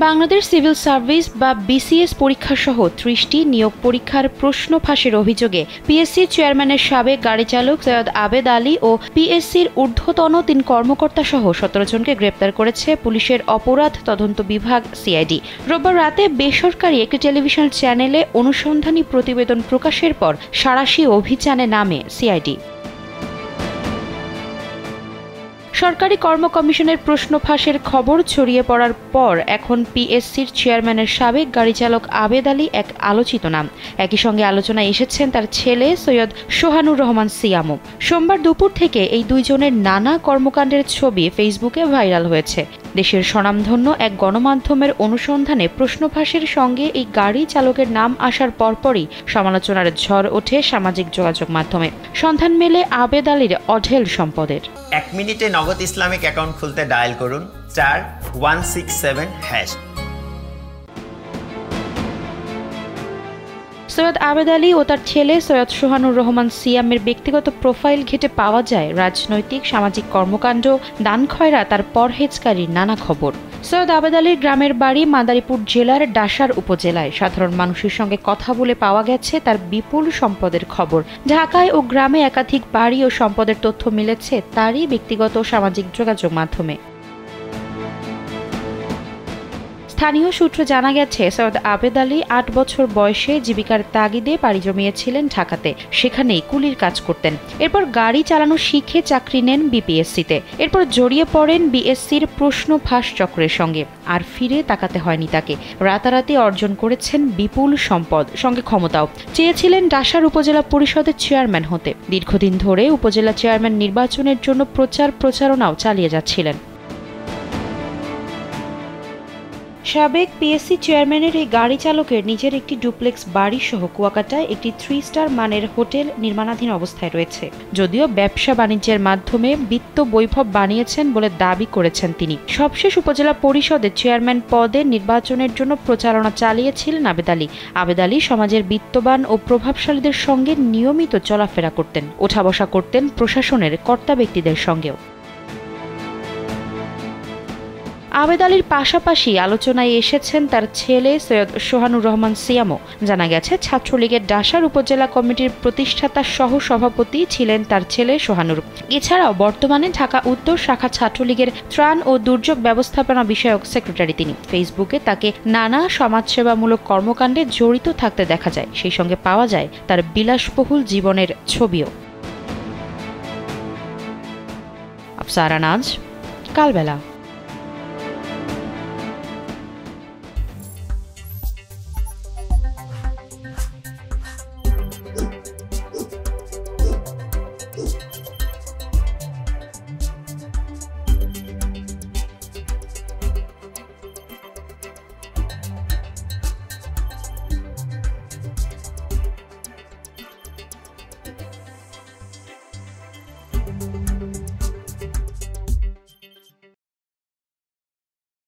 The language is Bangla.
বাংলাদেশ সিভিল সার্ভিস বা বিসিএস পরীক্ষাসহ ৩০টি নিয়োগ পরীক্ষার প্রশ্ন ফাঁসের অভিযোগে পিএসসির চেয়ারম্যানের সাবেক গাড়ি চালক সৈয়দ আবেদ আলী ও পিএসসির ঊর্ধ্বতন ৩ কর্মকর্তাসহ ১৭ জনকে গ্রেপ্তার করেছে পুলিশের অপরাধ তদন্ত বিভাগ সিআইডি। রোববার রাতে বেসরকারি একটি টেলিভিশন চ্যানেলে অনুসন্ধানী প্রতিবেদন প্রকাশের পর সাঁড়াশি অভিযানে নামে সিআইডি। সরকারি কর্ম কমিশনের প্রশ্ন ফাঁসের খবর ছড়িয়ে পড়ার পর এখন পিএসসির চেয়ারম্যানের সাবেক গাড়ি চালক আবেদ আলী এক আলোচিত নাম। একই সঙ্গে আলোচনায় এসেছেন তার ছেলে সৈয়দ সোহানুর রহমান সিয়ামও। সোমবার দুপুর থেকে এই দুইজনের নানা কর্মকাণ্ডের ছবি ফেসবুকে ভাইরাল হয়েছে। দেশের স্বনামধন্য এক গণমাধ্যমের অনুসন্ধানে প্রশ্ন ফাঁসের সঙ্গে এই গাড়ি চালকের নাম আসার পরপরই সমালোচনার ঝড় ওঠে সামাজিক যোগাযোগ মাধ্যমে। সন্ধান মেলে আবেদ আলীর অঢেল সম্পদের। 1 মিনিটে নগদ ইসলামিক অ্যাকাউন্ট খুলতে ডায়াল করুন *167#। সৈয়দ আবেদ আলী ও তার ছেলে সৈয়দ সোহানুর রহমান সিয়ামের ব্যক্তিগত প্রোফাইল ঘেঁটে পাওয়া যায় রাজনৈতিক সামাজিক কর্মকাণ্ড, দান খয়রাত আর পরহেজকারীর নানা খবর। সৈয়দ আবেদ আলীর গ্রামের বাড়ি মাদারীপুর জেলার ডাসার উপজেলায়। সাধারণ মানুষের সঙ্গে কথা বলে পাওয়া গেছে তার বিপুল সম্পদের খবর। ঢাকায় ও গ্রামে একাধিক বাড়ি ও সম্পদের তথ্য মিলেছে তারই ব্যক্তিগত সামাজিক যোগাযোগ মাধ্যমে। স্থানীয় সূত্রে জানা গেছে সৈয়দ আবেদ আলী ৮ বছর বয়সে জীবিকার তাগিদে পাড়ি জমিয়েছিলেন ঢাকাতে। সেখানেই কুলির কাজ করতেন। এরপর গাড়ি চালানো শিখে চাকরি নেন বিপিএসসিতে। এরপর জড়িয়ে পড়েন বিএসসির প্রশ্ন ফাঁস চক্রের সঙ্গে। আর ফিরে তাকাতে হয়নি তাকে। রাতারাতি অর্জন করেছেন বিপুল সম্পদ, সঙ্গে ক্ষমতাও। চেয়েছিলেন ডাসার উপজেলা পরিষদের চেয়ারম্যান হতে। দীর্ঘদিন ধরে উপজেলা চেয়ারম্যান নির্বাচনের জন্য প্রচারণাও চালিয়ে যাচ্ছিলেন। সাবেক পিএসসি চেয়ারম্যানের এই গাড়ি চালকের নিজের একটি ডুপ্লেক্স বাড়ি সহ কুয়াকাটায় একটি 3 স্টার মানের হোটেল নির্মাণাধীন অবস্থায় রয়েছে। যদিও ব্যবসা বাণিজ্যের মাধ্যমে বিত্ত বৈভব বানিয়েছেন বলে দাবি করেছেন তিনি। সবশেষ উপজেলা পরিষদের চেয়ারম্যান পদে নির্বাচনের জন্য প্রচারণা চালিয়েছিলেন আবেদ আলী। আবেদ আলী সমাজের বিত্তবান ও প্রভাবশালীদের সঙ্গে নিয়মিত চলাফেরা করতেন, ওঠা বসা করতেন প্রশাসনের কর্তা ব্যক্তিদের সঙ্গেও। আবেদ আলীর পাশাপাশি আলোচনায় এসেছেন তার ছেলে সৈয়দ সোহানুর রহমান সিয়ামও। জানা গেছে ছাত্রলীগের ডাসার উপজেলা কমিটির প্রতিষ্ঠাতা সহ সভাপতি ছিলেন তার ছেলে সোহানুর। এছাড়াও বর্তমানে ঢাকা উত্তর শাখা ছাত্রলীগের ত্রাণ ও দুর্যোগ ব্যবস্থাপনা বিষয়ক সেক্রেটারি তিনি। ফেসবুকে তাকে নানা সমাজসেবামূলক কর্মকাণ্ডে জড়িত থাকতে দেখা যায়। সেই সঙ্গে পাওয়া যায় তার বিলাসবহুল জীবনের ছবিও। আফসারা নাজ, কালবেলা।